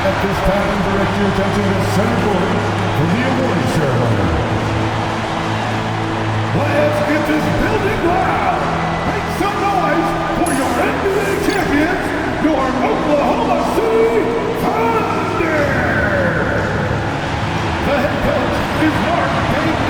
At this time, direct your attention to center court for the award ceremony. Let's get this building loud! Make some noise for your NBA champions, your Oklahoma City Thunder! The head coach is Mark Payton.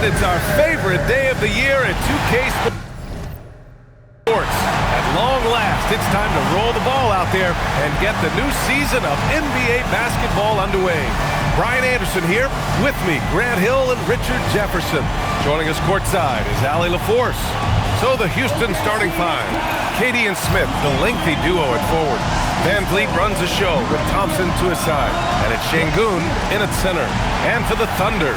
It's our favorite day of the year at 2K Sports. At long last, it's time to roll the ball out there and get the new season of NBA basketball underway. Brian Anderson here, with me, Grant Hill and Richard Jefferson. Joining us courtside is Allie LaForce. So the Houston starting five. Katie and Smith, the lengthy duo at forward. Van Vliet runs the show with Thompson to his side. And it's Şengün in at center. And for the Thunder,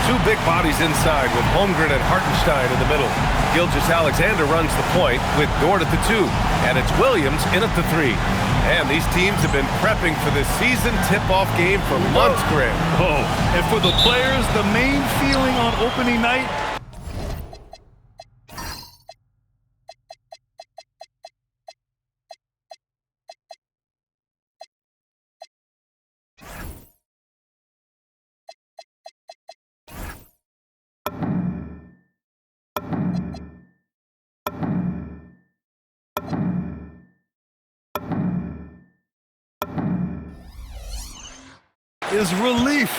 two big bodies inside with Holmgren and Hartenstein in the middle. Gilgeous-Alexander runs the point with Dort at the 2. And it's Williams in at the 3. And these teams have been prepping for this season tip-off game for months, Grant. Oh, and for the players, the main feeling on opening night, is relief.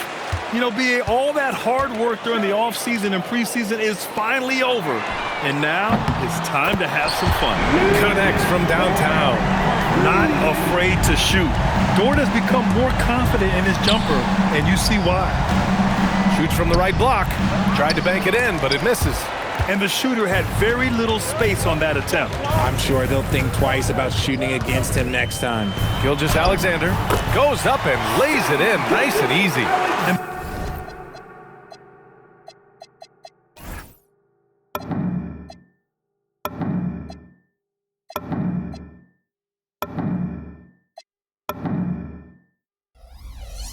You know, all that hard work during the offseason and preseason is finally over. And now it's time to have some fun. Connects from downtown. Not afraid to shoot. Dort has become more confident in his jumper, and you see why. Shoots from the right block. Tried to bank it in, but it misses. And the shooter had very little space on that attempt. I'm sure they'll think twice about shooting against him next time. Gilgeous-Alexander goes up and lays it in nice and easy.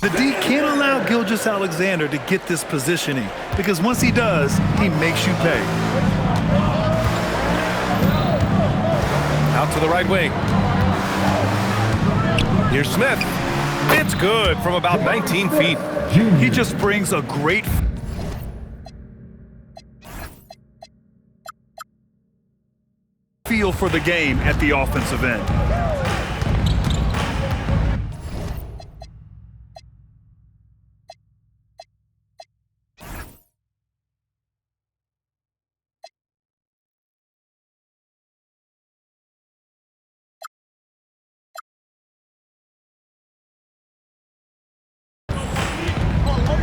The D can't allow Gilgeous-Alexander to get this positioning because once he does, he makes you pay. Out to the right wing. Here's Smith. It's good from about 19 feet. He just brings a great feel for the game at the offensive end.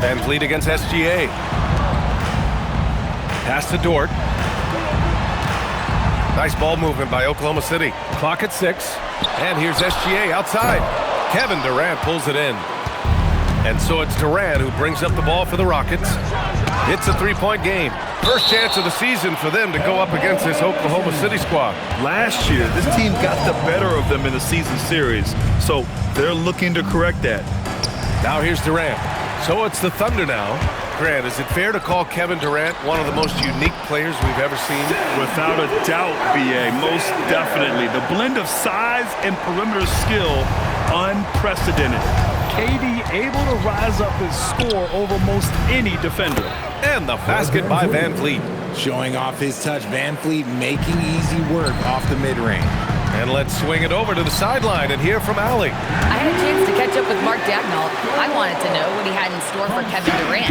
Van Vliet against SGA. Pass to Dort. Nice ball movement by Oklahoma City. Clock at 6. And here's SGA outside. Kevin Durant pulls it in. And so it's Durant who brings up the ball for the Rockets. It's a three-point game. First chance of the season for them to go up against this Oklahoma City squad. Last year, this team got the better of them in the season series, so they're looking to correct that. Now here's Durant. So it's the Thunder now. Grant, is it fair to call Kevin Durant one of the most unique players we've ever seen? Without a doubt, BA, most definitely. The blend of size and perimeter skill, unprecedented. KD able to rise up and score over most any defender. And the basket by Van Vliet. Showing off his touch, Van Vliet making easy work off the mid-range. And let's swing it over to the sideline and hear from Allie. I had a chance to catch up with Mark Dagnall. I wanted to know what he had in store for Kevin Durant.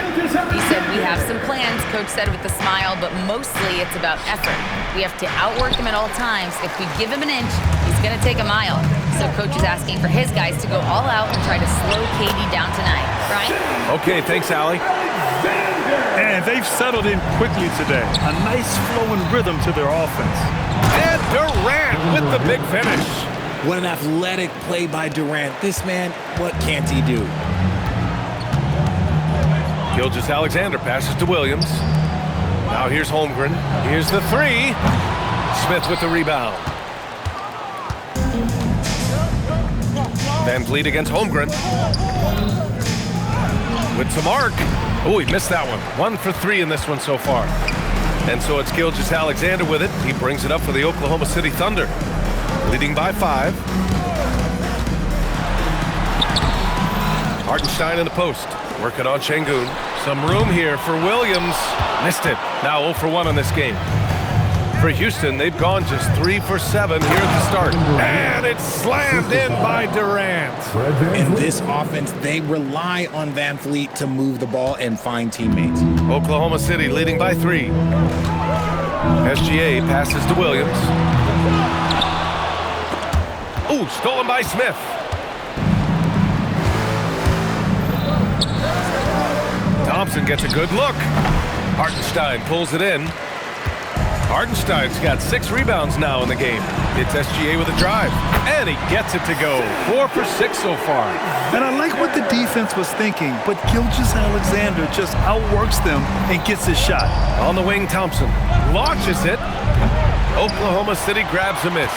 He said, we have some plans, Coach said with a smile, but mostly it's about effort. We have to outwork him at all times. If we give him an inch, he's going to take a mile. So Coach is asking for his guys to go all out and try to slow KD down tonight. Brian? Okay, thanks, Allie. And they've settled in quickly today. A nice flowing rhythm to their offense. And Durant with the big finish. What an athletic play by Durant. This man, what can't he do? Gilgeous-Alexander passes to Williams. Now here's Holmgren. Here's the three. Smith with the rebound. Van Vliet against Holmgren. With some arc. Oh, he missed that one. 1 for 3 in this one so far. And so it's Gilgeous-Alexander with it. He brings it up for the Oklahoma City Thunder. Leading by 5. Hartenstein in the post. Working on Şengün. Some room here for Williams. Missed it. Now 0 for 1 in this game. For Houston, they've gone just 3 for 7 here at the start. And it's slammed in by Durant. In this offense, they rely on Van Vliet to move the ball and find teammates. Oklahoma City leading by 3. SGA passes to Williams. Ooh, stolen by Smith. Thompson gets a good look. Hartenstein pulls it in. Hartenstein's got 6 rebounds now in the game. It's SGA with a drive, and he gets it to go. 4 for 6 so far. And I like what the defense was thinking, but Gilgeous-Alexander just outworks them and gets his shot. On the wing, Thompson launches it. Oklahoma City grabs a miss.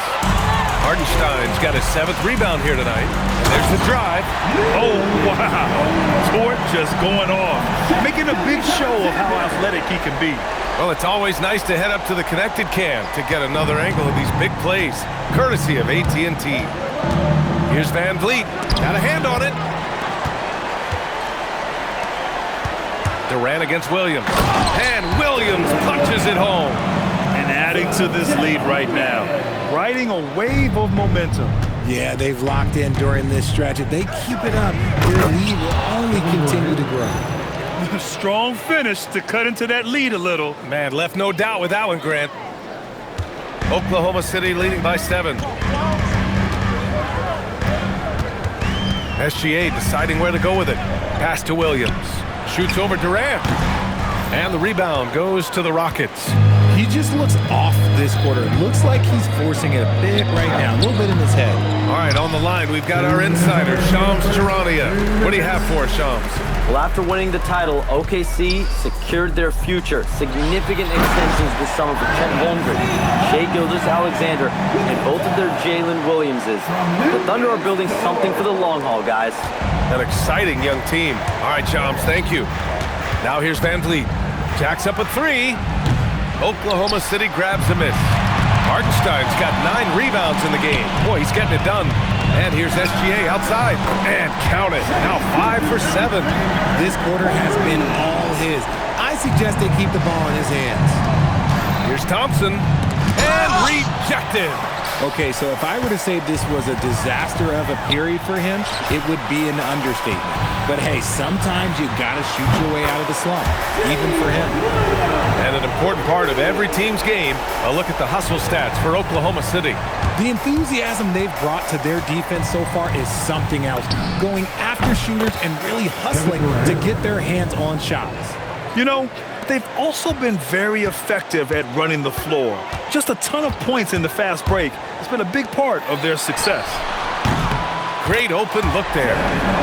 Hartenstein's got his 7th rebound here tonight. And there's the drive. Oh, wow. Dort just going off, making a big show of how athletic he can be. Well, it's always nice to head up to the connected cam to get another angle of these big plays, courtesy of AT&T. Here's Van Vliet. Got a hand on it. Durant against Williams. And Williams punches it home. And adding to this lead right now, riding a wave of momentum. Yeah, they've locked in during this stretch. If they keep it up, their lead will only continue to grow. Strong finish to cut into that lead a little. Man, left no doubt with that one, Grant. Oklahoma City leading by 7. SGA deciding where to go with it. Pass to Williams. Shoots over Durant. And the rebound goes to the Rockets. He just looks off this quarter. It looks like he's forcing it a bit right now, a little bit in his head. All right, on the line, we've got our insider, Shams Charania. What do you have for us, Shams? Well, after winning the title, OKC secured their future. Significant extensions this summer for Chet Holmgren, Shai Gilgeous-Alexander, and both of their Jalen Williamses. The Thunder are building something for the long haul, guys. An exciting young team. All right, Shams, thank you. Now here's Van Vliet. Jacks up a three. Oklahoma City grabs a miss. Hartenstein's got 9 rebounds in the game. Boy, he's getting it done. And here's SGA outside. And count it. Now 5 for 7. This quarter has been all his. I suggest they keep the ball in his hands. Here's Thompson. And rejected. Okay, so if I were to say this was a disaster of a period for him, it would be an understatement. But hey, sometimes you gotta shoot your way out of the slump, even for him. And an important part of every team's game, a look at the hustle stats for Oklahoma City. The enthusiasm they've brought to their defense so far is something else. Going after shooters and really hustling to get their hands on shots. You know, they've also been very effective at running the floor. Just a ton of points in the fast break has been a big part of their success. Great open look there.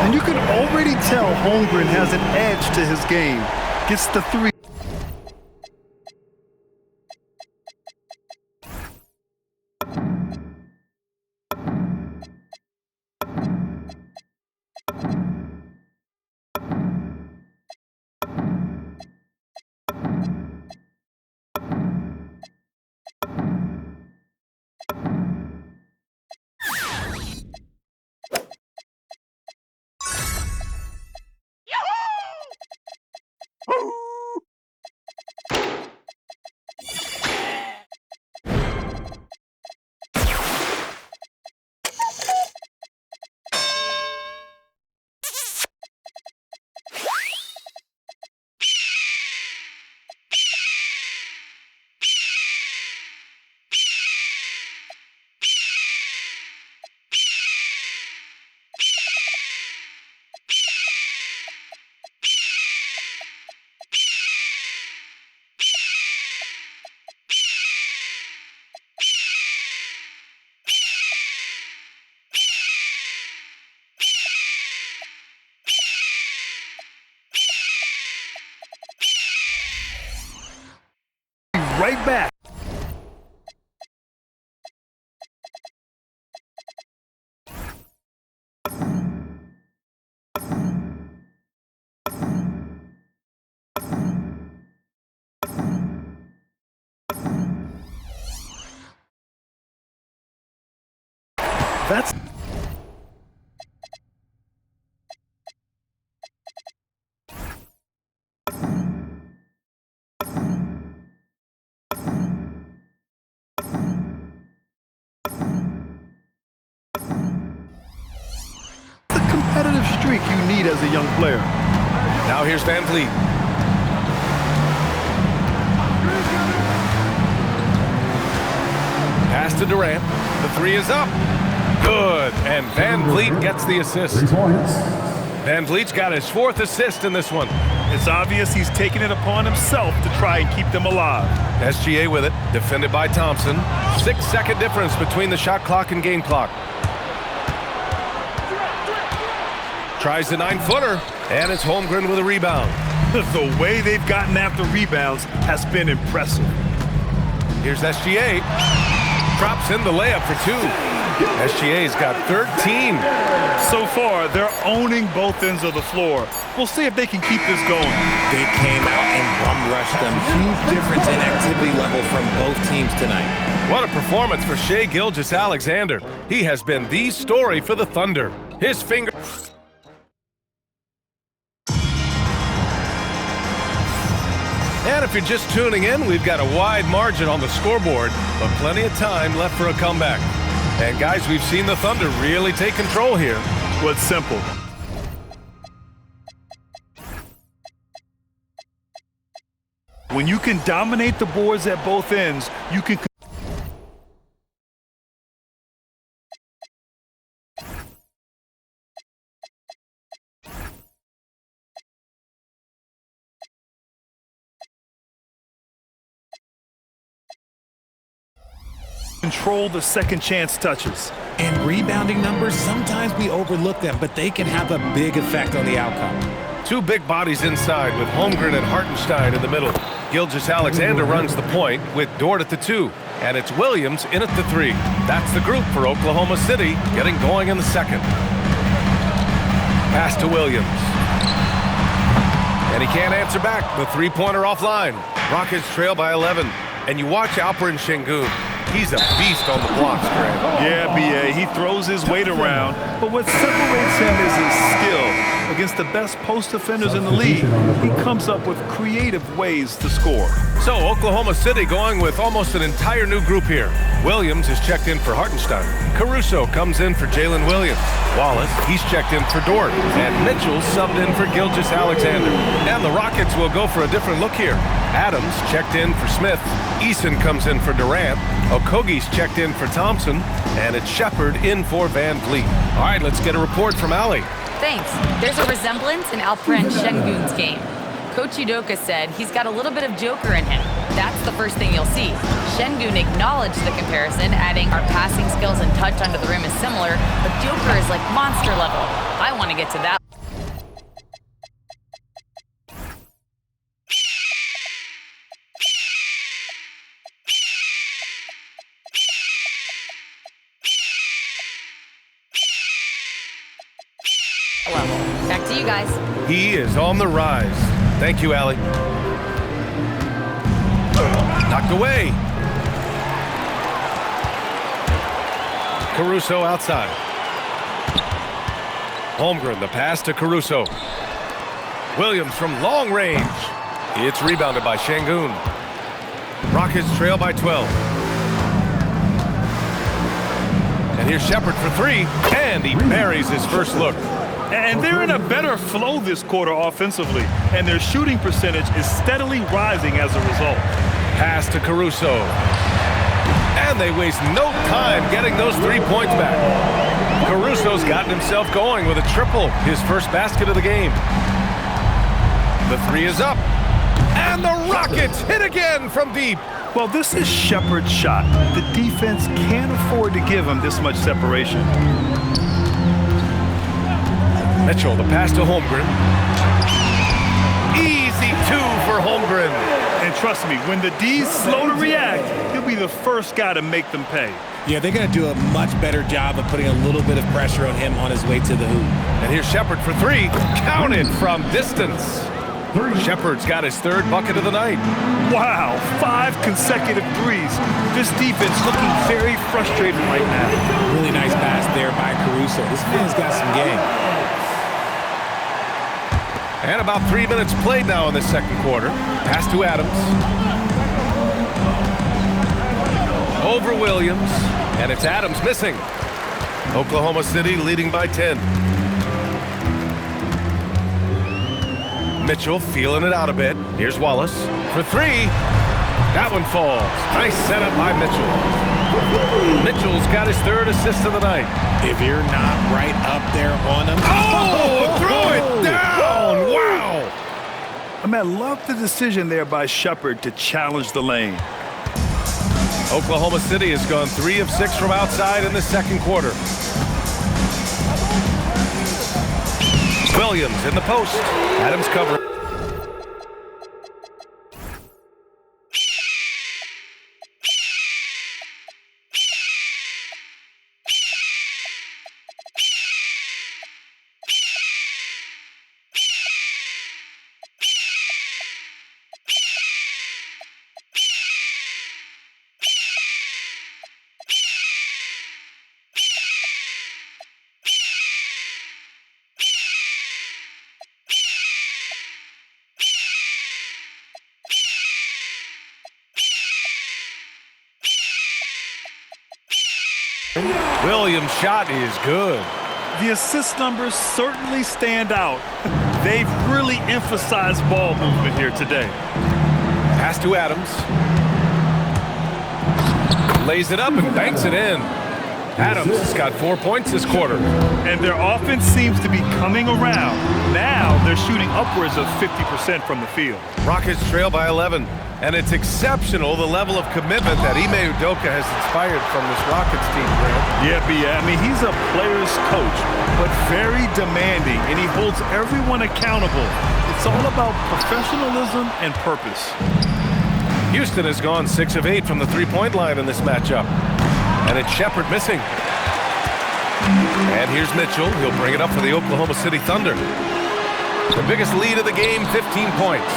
And you can already tell Holmgren has an edge to his game. Gets the three. Right back. That's competitive streak you need as a young player. Now here's Van Vliet. Pass to Durant. The three is up. Good. And Van Vliet gets the assist. 3 points. Van Vliet's got his 4th assist in this one. It's obvious he's taking it upon himself to try and keep them alive. SGA with it. Defended by Thompson. 6-second difference between the shot clock and game clock. Tries the 9-footer, and it's Holmgren with a rebound. The way they've gotten after rebounds has been impressive. Here's SGA. Drops in the layup for 2. SGA's got 13. So far, they're owning both ends of the floor. We'll see if they can keep this going. They came out and bum-rushed them. Huge difference in activity level from both teams tonight. What a performance for Shai Gilgeous-Alexander. He has been the story for the Thunder. His finger... And if you're just tuning in, we've got a wide margin on the scoreboard, but plenty of time left for a comeback. And guys, we've seen the Thunder really take control here. Well, it's simple. When you can dominate the boards at both ends, you can Control the second chance touches. And rebounding numbers, sometimes we overlook them, but they can have a big effect on the outcome. Two big bodies inside with Holmgren and Hartenstein in the middle. Gilgeous-Alexander runs the point with Dort at the 2. And it's Williams in at the 3. That's the group for Oklahoma City, getting going in the second. Pass to Williams. And he can't answer back. The three-pointer offline. Rockets trail by 11. And you watch Alperen Şengün. He's a beast on the blocks, Grant. Yeah, B.A., he throws his weight around, but what separates him is his skill. Against the best post defenders in the league, he comes up with creative ways to score. So Oklahoma City going with almost an entire new group here. Williams is checked in for Hartenstein. Caruso comes in for Jalen Williams. Wallace, he's checked in for Dort. And Mitchell subbed in for Gilgeous-Alexander. And the Rockets will go for a different look here. Adams checked in for Smith. Eason comes in for Durant. Okogie's checked in for Thompson. And it's Shepard in for Van Vliet. All right, let's get a report from Allie. Thanks. There's a resemblance in Alperen Şengün's game. Coach Udoka said he's got a little bit of Joker in him. That's the first thing you'll see. Şengün acknowledged the comparison, adding our passing skills and touch under the rim is similar, but Joker is like monster level. I want to get to that. Level. Back to you guys. He is on the rise. Thank you, Allie. Knocked away. Caruso outside. Holmgren, the pass to Caruso. Williams from long range. It's rebounded by Şengün. Rockets trail by 12. And here's Shepard for 3, and he buries his first look. And they're in a better flow this quarter offensively, and their shooting percentage is steadily rising as a result. Pass to Caruso. And they waste no time getting those 3 points back. Caruso's gotten himself going with a triple, his first basket of the game. The 3 is up. And the Rockets hit again from deep. Well, this is Shepard's shot. The defense can't afford to give him this much separation. Mitchell, the pass to Holmgren. Easy 2 for Holmgren. And trust me, when the D's slow to react, he'll be the first guy to make them pay. Yeah, they're going to do a much better job of putting a little bit of pressure on him on his way to the hoop. And here's Shepard for 3. Counted from distance. Shepard's got his 3rd bucket of the night. Wow, 5 consecutive threes. This defense looking very frustrated right now. Really nice pass there by Caruso. This man's got some game. And about 3 minutes played now in the second quarter. Pass to Adams. Over Williams. And it's Adams missing. Oklahoma City leading by 10. Mitchell feeling it out a bit. Here's Wallace for 3. That one falls. Nice setup by Mitchell. Mitchell's got his 3rd assist of the night. If you're not right up there on him. Oh, throw it down. Wow. I love the decision there by Shepard to challenge the lane. Oklahoma City has gone 3 of 6 from outside in the second quarter. Williams in the post. Adams covering. Williams' shot is good. The assist numbers certainly stand out. They've really emphasized ball movement here today. Pass to Adams. Lays it up and banks it in. Adams has got 4 points this quarter. And their offense seems to be coming around. Now they're shooting upwards of 50% from the field. Rockets trail by 11. And it's exceptional the level of commitment that Ime Udoka has inspired from this Rockets team, Grant. Yeah, I mean, he's a player's coach, but very demanding, and he holds everyone accountable. It's all about professionalism and purpose. Houston has gone 6 of 8 from the three-point line in this matchup. And it's Shepherd missing. And here's Mitchell. He'll bring it up for the Oklahoma City Thunder. The biggest lead of the game, 15 points.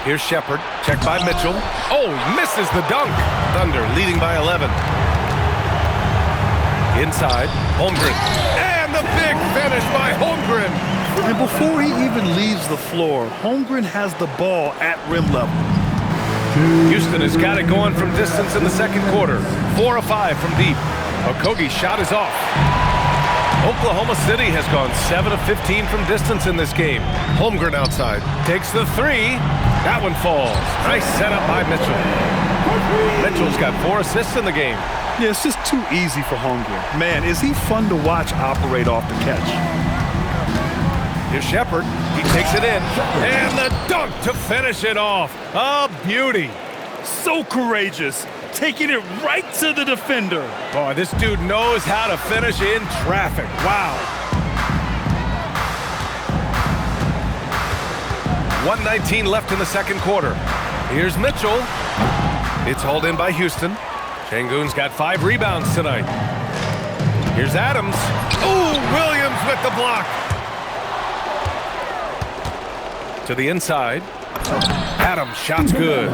Here's Shepherd. Checked by Mitchell. Oh, misses the dunk. Thunder leading by 11. Inside, Holmgren. And the big finish by Holmgren. And before he even leaves the floor, Holmgren has the ball at rim level. Houston has got it going from distance in the second quarter. 4 of 5 from deep. Okogie's shot is off. Oklahoma City has gone 7 of 15 from distance in this game. Holmgren outside. Takes the three. That one falls. Nice setup by Mitchell. Mitchell's got 4 assists in the game. Yeah, it's just too easy for Holmgren. Man, is he fun to watch operate off the catch. Here's Shepherd. He takes it in. And the dunk to finish it off. A beauty. So courageous. Taking it right to the defender. Boy, this dude knows how to finish in traffic. Wow. 1:19 left in the second quarter. Here's Mitchell. It's hauled in by Houston. Şengün's got 5 rebounds tonight. Here's Adams. Ooh, Williams with the block. To the inside. Adams, shot's good.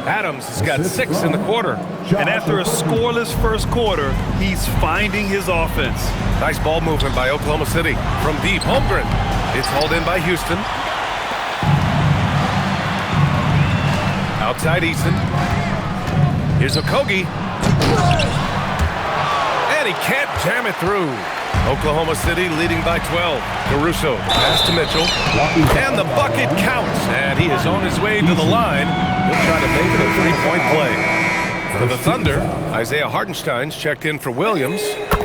Adams has got 6 in the quarter. And after a scoreless first quarter, he's finding his offense. Nice ball movement by Oklahoma City. From deep, Holmgren. It's hauled in by Houston. Outside Easton. Here's Okogie. And he can't jam it through. Oklahoma City leading by 12. Caruso pass to Mitchell. And the bucket counts. And he is on his way to the line. He'll try to make it a 3-point play. For the Thunder, Isaiah Hartenstein's checked in for Williams.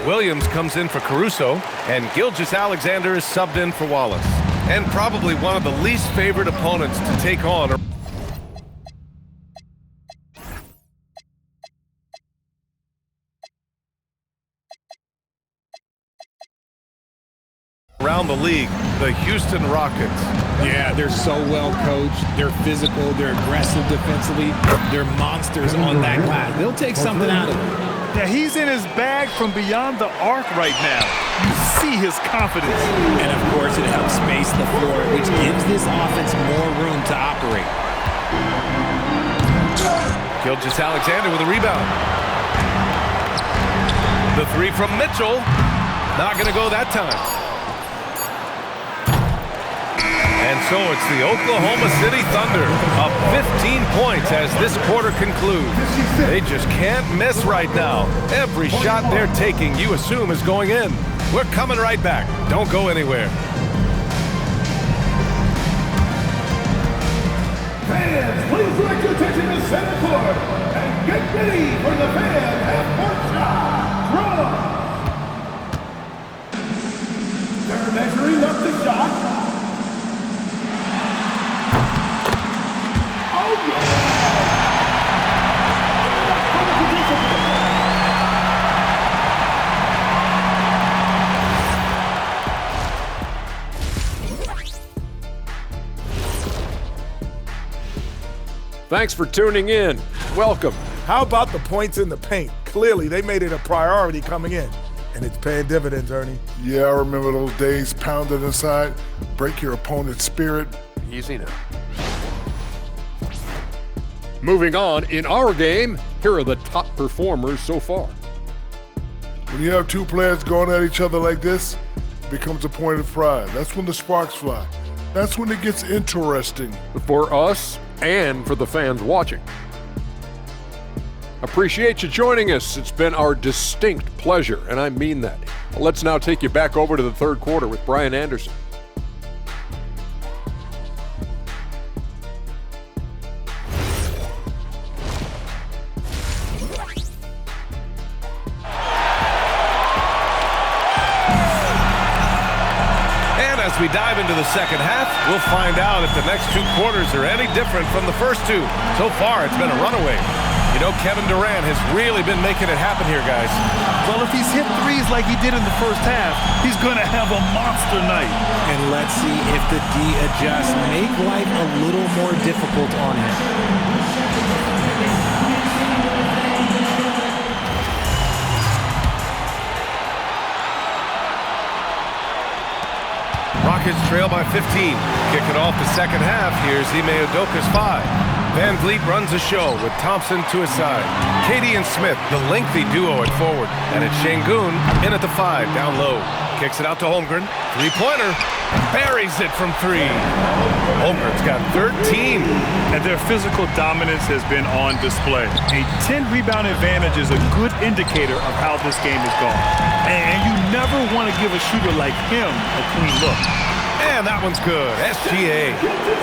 Williams comes in for Caruso. And Gilgeous-Alexander is subbed in for Wallace. And probably one of the least favored opponents to take on around the league, the Houston Rockets. Yeah, they're so well coached. They're physical. They're aggressive defensively. They're monsters on that glass. They'll take something out of it. Yeah, he's in his bag from beyond the arc right now. You see his confidence. And, of course, it helps space the floor, which gives this offense more room to operate. Gilgeous-Alexander with a rebound. The three from Mitchell. Not going to go that time. And so it's the Oklahoma City Thunder up 15 points as this quarter concludes. They just can't miss right now. Every shot they're taking, you assume, is going in. We're coming right back. Don't go anywhere. Fans, please direct your attention to center court and get ready for the fan half-court shot. Draw. They're measuring up the shot. Thanks for tuning in. Welcome. How about the points in the paint? Clearly, they made it a priority coming in, and it's paying dividends, Ernie. Yeah, I remember those days pounded inside. Break your opponent's spirit. Easy now. Moving on, in our game, here are the top performers so far. When you have two players going at each other like this, it becomes a point of pride. That's when the sparks fly. That's when it gets interesting. For us and for the fans watching. Appreciate you joining us. It's been our distinct pleasure, and I mean that. Let's now take you back over to the third quarter with Brian Anderson. As we dive into the second half, we'll find out if the next 2 quarters are any different from the first 2. So far, it's been a runaway. You know, Kevin Durant has really been making it happen here, guys. Well, if he's hit threes like he did in the first half, he's going to have a monster night. And let's see if the D adjusts, make life a little more difficult on him. Rockets trail by 15. Kicking off the second half, here's Ime Udoka's 5. Van Vliet runs the show with Thompson to his side. KD and Smith, the lengthy duo at forward. And it's Şengün in at the 5, down low. Kicks it out to Holmgren. 3-pointer. Buries it from 3. Holmgren's got 13. And their physical dominance has been on display. A 10-rebound advantage is a good indicator of how this game is going. And you never want to give a shooter like him a clean look. And that one's good. SGA.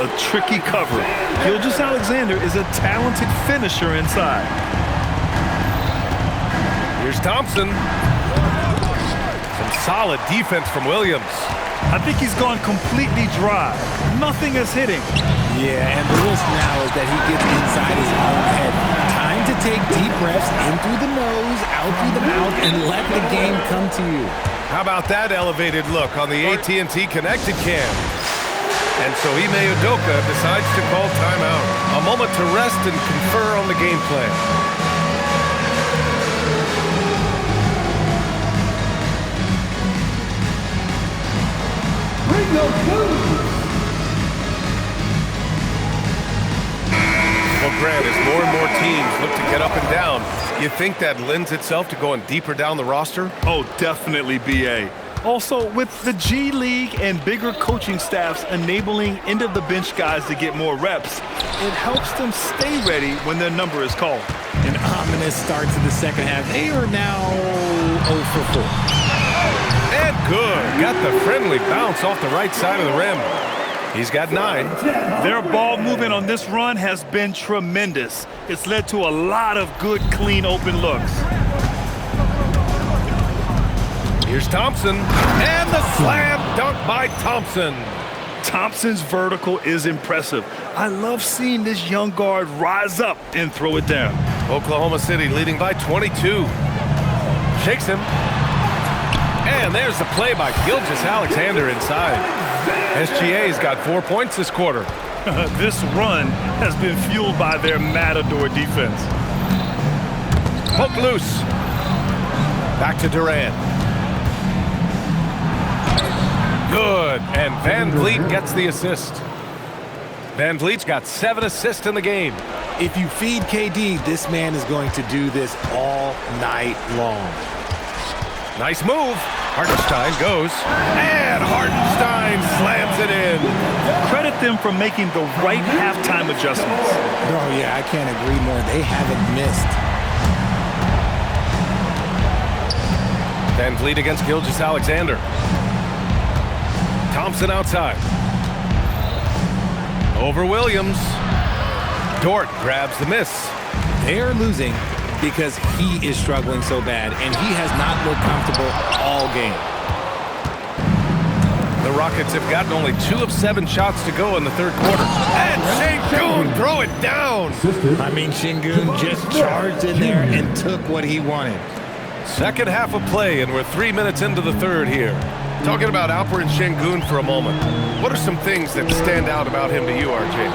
A tricky cover. Gilgeous-Alexander is a talented finisher inside. Here's Thompson. Some solid defense from Williams. I think he's gone completely dry. Nothing is hitting. Yeah, and the risk now is that he gets inside his own head. Time to take deep breaths in through the nose, out through the mouth, and let the game come to you. How about that elevated look on the AT&T connected cam? And so Ime Udoka decides to call timeout. A moment to rest and confer on the game plan. Bring those moves. Well, Grant, as more and more teams look to get up and down, you think that lends itself to going deeper down the roster? Oh, definitely, BA. Also, with the G League and bigger coaching staffs enabling end-of-the-bench guys to get more reps, it helps them stay ready when their number is called. An ominous start to the second half. They are now 0 for 4. And good. Got the friendly bounce off the right side of the rim. He's got 9. Their ball movement on this run has been tremendous. It's led to a lot of good, clean, open looks. Here's Thompson. And the slam dunk by Thompson. Thompson's vertical is impressive. I love seeing this young guard rise up and throw it down. Oklahoma City leading by 22. Shakes him. And there's the play by Gilgeous-Alexander inside. SGA's got 4 points this quarter. This run has been fueled by their Matador defense. Poke loose. Back to Durant. Good. And Van Vliet gets the assist. Van Vliet's got 7 assists in the game. If you feed KD, this man is going to do this all night long. Nice move. Hartenstein goes. And Hartenstein slams it in. Credit them for making the right halftime adjustments. Oh, yeah, I can't agree more. They haven't missed. Van Vliet against Gilgeous-Alexander. Thompson outside. Over Williams. Dort grabs the miss. They're losing because he is struggling so bad, and he has not looked comfortable all game. The Rockets have gotten only 2 of 7 shots to go in the third quarter. And Şengün throw it down. I mean, Şengün just charged in there and took what he wanted. Second half of play, and we're 3 minutes into the third here. Talking about Alperen Şengün for a moment. What are some things that stand out about him to you, RJ?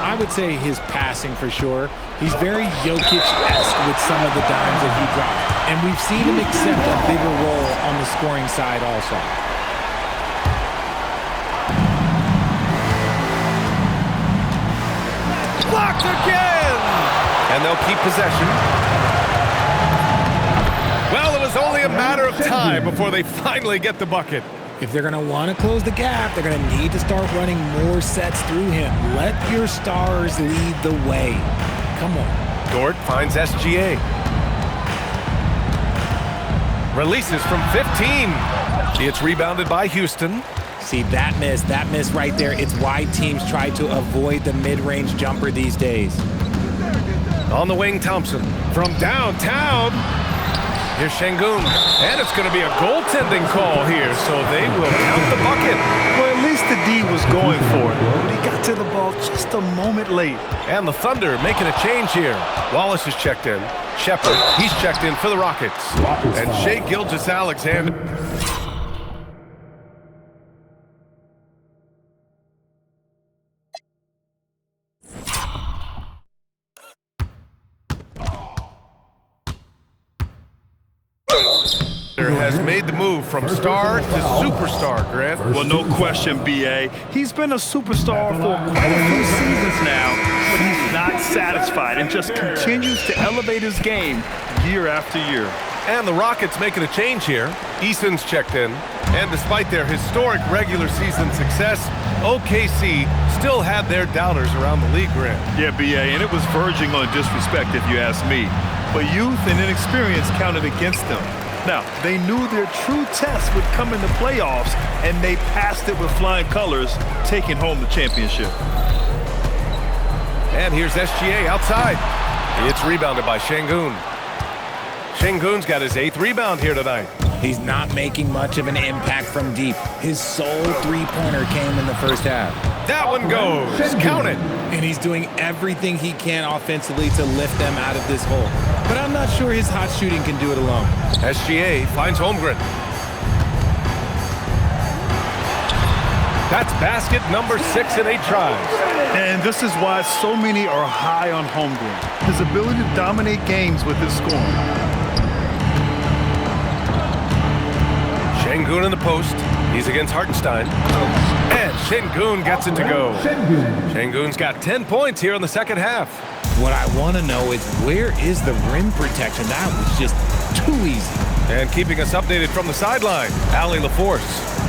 I would say his passing for sure. He's very Jokic-esque with some of the dimes that he drops. And we've seen him accept a bigger role on the scoring side also. Blocked again! And they'll keep possession. Well, it was only a matter of time before they finally get the bucket. If they're going to want to close the gap, they're going to need to start running more sets through him. Let your stars lead the way. Come on. Dort finds SGA. Releases from 15. It's rebounded by Houston. See, that miss right there. It's why teams try to avoid the mid-range jumper these days. On the wing, Thompson. From downtown. Here's Şengün. And it's going to be a goaltending call here, so they will count the bucket. Well, the D was going for it, but he got to the ball just a moment late. And the Thunder making a change here. Wallace is checked in. Shepard, he's checked in for the Rockets. And Shai Gilgeous-Alexander. Has made the move from star to superstar, Grant. Well, no question, B.A. He's been a superstar for quite a few seasons now, but he's not satisfied and just continues to elevate his game year after year. And the Rockets making a change here. Eason's checked in. And despite their historic regular season success, OKC still had their doubters around the league, Grant. Yeah, B.A., and it was verging on disrespect if you ask me. But youth and inexperience counted against them. Now, they knew their true test would come in the playoffs, and they passed it with flying colors, taking home the championship. And here's SGA outside. It's rebounded by Şengün. Şengün's got his 8th rebound here tonight. He's not making much of an impact from deep. His sole three-pointer came in the first half. That one goes. Count it. And he's doing everything he can offensively to lift them out of this hole. But I'm not sure his hot shooting can do it alone. SGA finds Holmgren. That's basket number 6 in 8 tries. And this is why so many are high on Holmgren. His ability to dominate games with his scoring. Şengün in the post. He's against Hartenstein. And Şengün gets it to go. Şengün's got 10 points here in the second half. What I want to know is, where is the rim protection? That was just too easy. And keeping us updated from the sideline, Allie LaForce.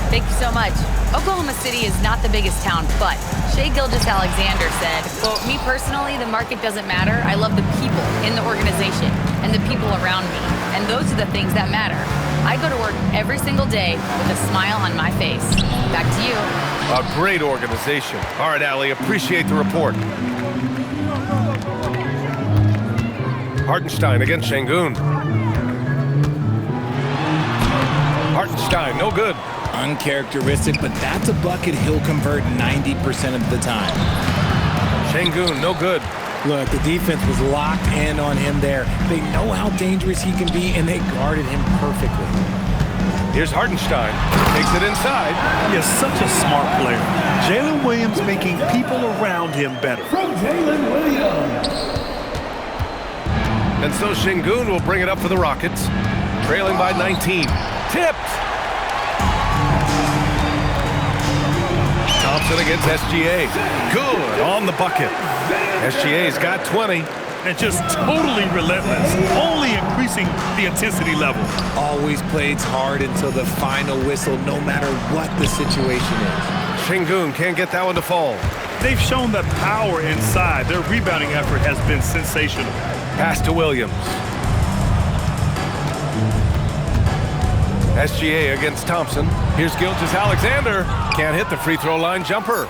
Thank you so much. Oklahoma City is not the biggest town, but Shai Gilgeous-Alexander said, quote, "Me personally, the market doesn't matter. I love the people in the organization and the people around me. And those are the things that matter. I go to work every single day with a smile on my face." Back to you. A great organization. All right, Allie, appreciate the report. Hartenstein against Şengün. Hartenstein, no good. Uncharacteristic, but that's a bucket he'll convert 90% of the time. Şengün, no good. Look, the defense was locked in on him there. They know how dangerous he can be, and they guarded him perfectly. Here's Hartenstein. Takes it inside. He is such a smart player. Jalen Williams making people around him better. From Jalen Williams. And so Şengün will bring it up for the Rockets. Trailing by 19. Tipped. Thompson against SGA. Good on the bucket. SGA's got 20. And just totally relentless, only increasing the intensity level. Always plays hard until the final whistle, no matter what the situation is. Şengün can't get that one to fall. They've shown that power inside. Their rebounding effort has been sensational. Pass to Williams. SGA against Thompson. Here's Gilgeous-Alexander. Can't hit the free throw line jumper.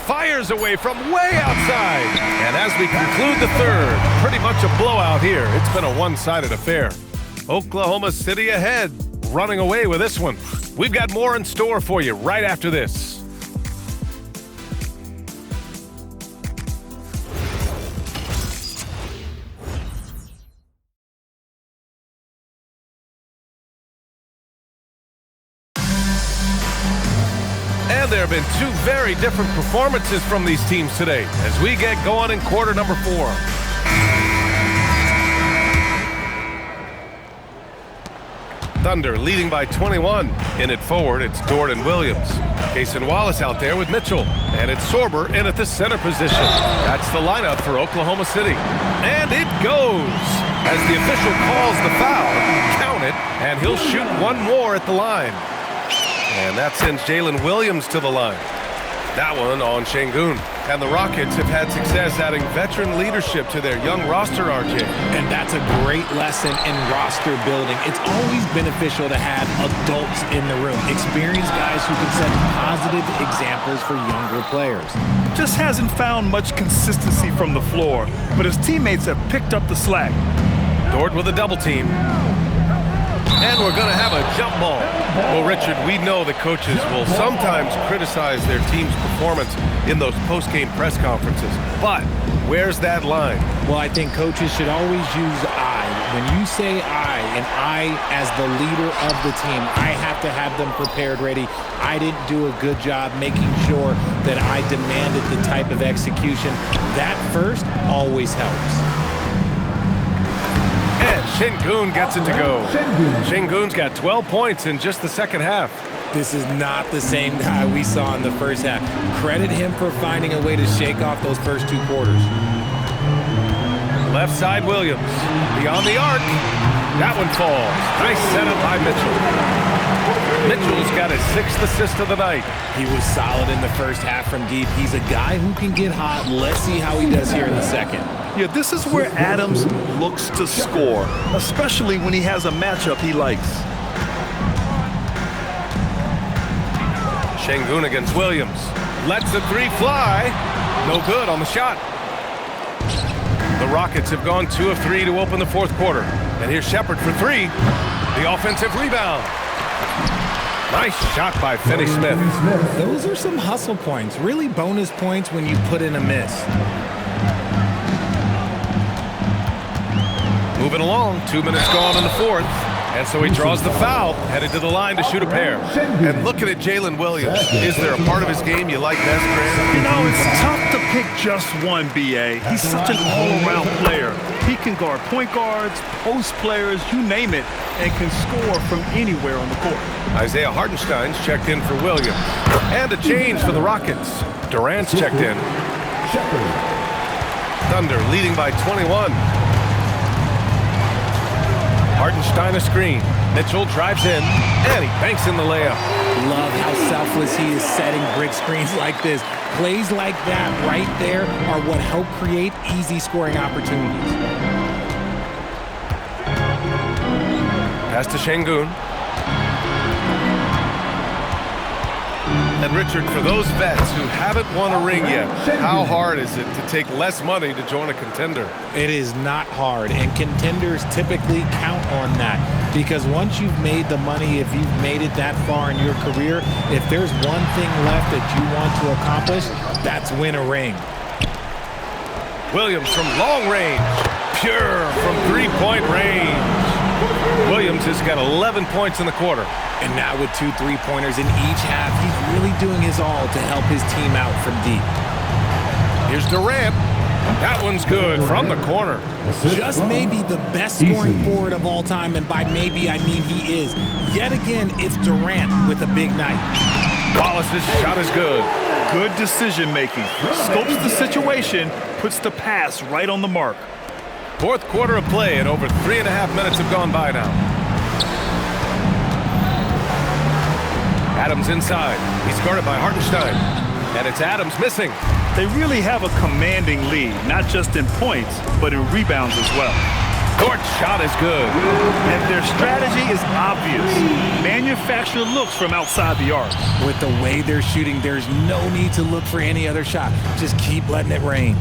Fires away from way outside. And as we conclude the third, pretty much a blowout here. It's been a one-sided affair. Oklahoma City ahead, running away with this one. We've got more in store for you right after this. And there have been two very different performances from these teams today as we get going in quarter number 4. Thunder leading by 21. In it forward, it's Dort and Williams. Cason Wallace out there with Mitchell. And it's Sorber in at the center position. That's the lineup for Oklahoma City. And it goes. As the official calls the foul, count it, and he'll shoot one more at the line. And that sends Jalen Williams to the line. That one on Şengün. And the Rockets have had success adding veteran leadership to their young roster, RJ. And that's a great lesson in roster building. It's always beneficial to have adults in the room, experienced guys who can set positive examples for younger players. Just hasn't found much consistency from the floor, but his teammates have picked up the slack. Dort with a double team. And we're going to have a jump ball. Well, Richard, we know that coaches will sometimes criticize their team's performance in those post-game press conferences. But where's that line? Well, I think coaches should always use I. When you say I, and I as the leader of the team, I have to have them prepared ready. I didn't do a good job making sure that I demanded the type of execution. That first always helps. And Şengün gets it to go. Şengün's got 12 points in just the second half. This is not the same guy we saw in the first half. Credit him for finding a way to shake off those first 2 quarters. Left side Williams. Beyond the arc. That one falls. Nice setup by Mitchell. Mitchell's got his 6th assist of the night. He was solid in the first half from deep. He's a guy who can get hot. Let's see how he does here in the second. Yeah, this is where Adams looks to score, especially when he has a matchup he likes. Şengün against Williams. Lets the 3 fly. No good on the shot. The Rockets have gone 2 of 3 to open the 4th quarter. And here's Shepard for 3. The offensive rebound. Nice shot by Finney-Smith. Those are some hustle points. Really bonus points when you put in a miss. Moving along, 2 minutes gone in the 4th. And so he draws the foul, headed to the line to shoot a pair. And looking at Jalen Williams, is there a part of his game you like best, Grant? You know, it's tough to pick just one, B.A. He's such an all-around player. He can guard point guards, post players, you name it, and can score from anywhere on the court. Isaiah Hartenstein's checked in for Williams. And a change for the Rockets. Durant's checked in. Thunder leading by 21. Hartenstein a screen. Mitchell drives in, and he banks in the layup. Love how selfless he is setting brick screens like this. Plays like that right there are what help create easy scoring opportunities. Pass to Şengün. And Richard, for those vets who haven't won a ring yet, how hard is it to take less money to join a contender? It is not hard, and contenders typically count on that. Because once you've made the money, if you've made it that far in your career, if there's one thing left that you want to accomplish, that's win a ring. Williams from long range. Pure from 3-point range. Williams has got 11 points in the quarter. And now with 2 3-pointers in each half, he's really doing his all to help his team out from deep. Here's Durant. That one's good from the corner. Just maybe the best scoring forward of all time, and by maybe I mean he is. Yet again, it's Durant with a big night. Wallace's shot is good. Good decision-making. Scopes the situation, puts the pass right on the mark. 4th quarter of play, and over 3.5 minutes have gone by now. Adams inside. He's guarded by Hartenstein. And it's Adams missing. They really have a commanding lead, not just in points, but in rebounds as well. Dort's shot is good. And their strategy is obvious. Manufacture looks from outside the arc. With the way they're shooting, there's no need to look for any other shot. Just keep letting it rain.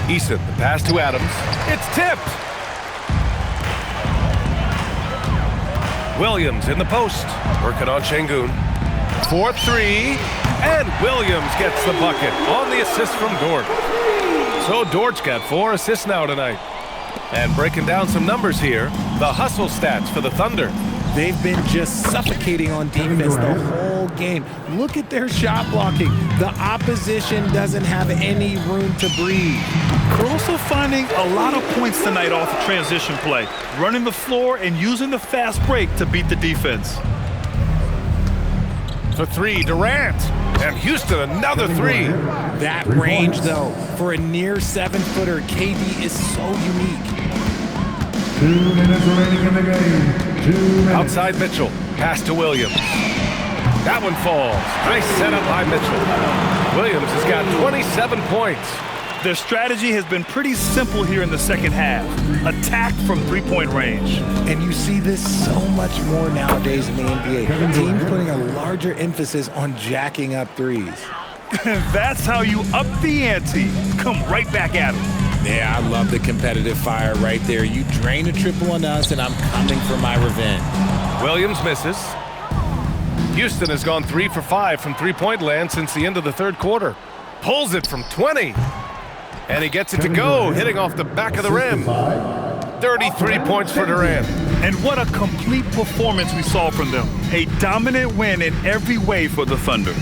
Eason, the pass to Adams. It's tipped. Williams in the post. Working on Şengün. 4-3. And Williams gets the bucket on the assist from Dort. So Dort's got 4 assists now tonight. And breaking down some numbers here, the hustle stats for the Thunder. They've been just suffocating on defense the whole game. Look at their shot blocking. The opposition doesn't have any room to breathe. They're also finding a lot of points tonight off of transition play, running the floor and using the fast break to beat the defense. For 3, Durant. And Houston, another 3. That range, though, for a near 7-footer, KD is so unique. 2 minutes remaining in the game. 2 minutes. Outside Mitchell. Pass to Williams. That one falls. Nice setup by Mitchell. Williams has got 27 points. Their strategy has been pretty simple here in the second half. Attack from 3-point range. And you see this so much more nowadays in the NBA. Teams putting a larger emphasis on jacking up threes. That's how you up the ante. Come right back at them. Yeah, I love the competitive fire right there. You drain a triple on us, and I'm coming for my revenge. Williams misses. Houston has gone 3 for 5 from three-point land since the end of the third quarter. Pulls it from 20. And he gets it to go, hitting off the back of the rim. 33 points for Durant. And what a complete performance we saw from them. A dominant win in every way for the Thunder.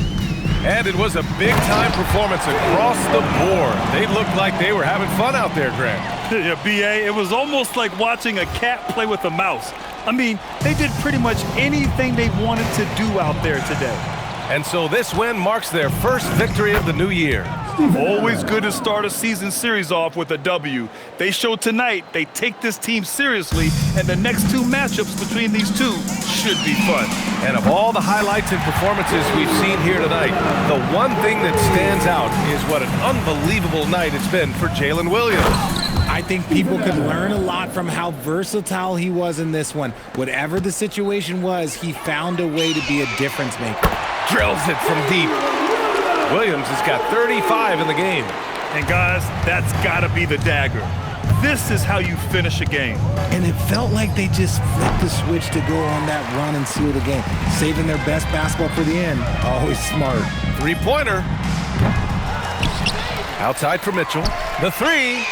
And it was a big-time performance across the board. They looked like they were having fun out there, Grant. Yeah, B.A., it was almost like watching a cat play with a mouse. I mean, they did pretty much anything they wanted to do out there today. And so this win marks their first victory of the new year. Always good to start a season series off with a W. They showed tonight they take this team seriously, and the next two matchups between these two should be fun. And of all the highlights and performances we've seen here tonight, the one thing that stands out is what an unbelievable night it's been for Jalen Williams. I think people could learn a lot from how versatile he was in this one. Whatever the situation was, he found a way to be a difference maker. Drills it from deep. Williams has got 35 in the game. And guys, that's gotta be the dagger. This is how you finish a game. And it felt like they just flipped the switch to go on that run and seal the game. Saving their best basketball for the end. Always smart. Three-pointer. Outside for Mitchell. The three.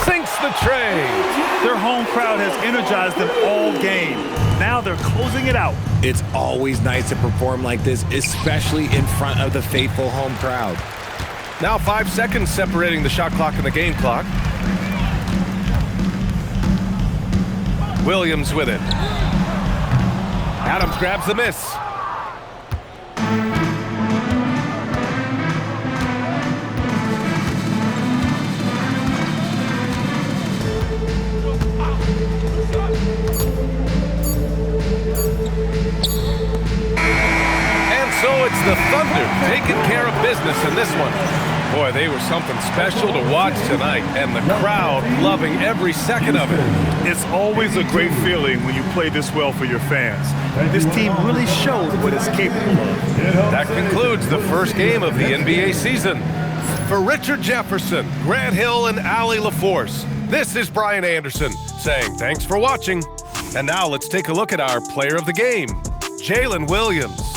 Sinks the tray. Their home crowd has energized them all game. Now they're closing it out. It's always nice to perform like this, especially in front of the faithful home crowd. Now 5 seconds separating the shot clock and the game clock. Williams with it. Adams grabs the miss. So it's the Thunder taking care of business in this one. Boy, they were something special to watch tonight, and the crowd loving every second of it. It's always a great feeling when you play this well for your fans. This team really showed what it's capable of. That concludes the first game of the NBA season. For Richard Jefferson, Grant Hill, and Allie LaForce, this is Brian Anderson saying thanks for watching. And now let's take a look at our player of the game, Jalen Williams.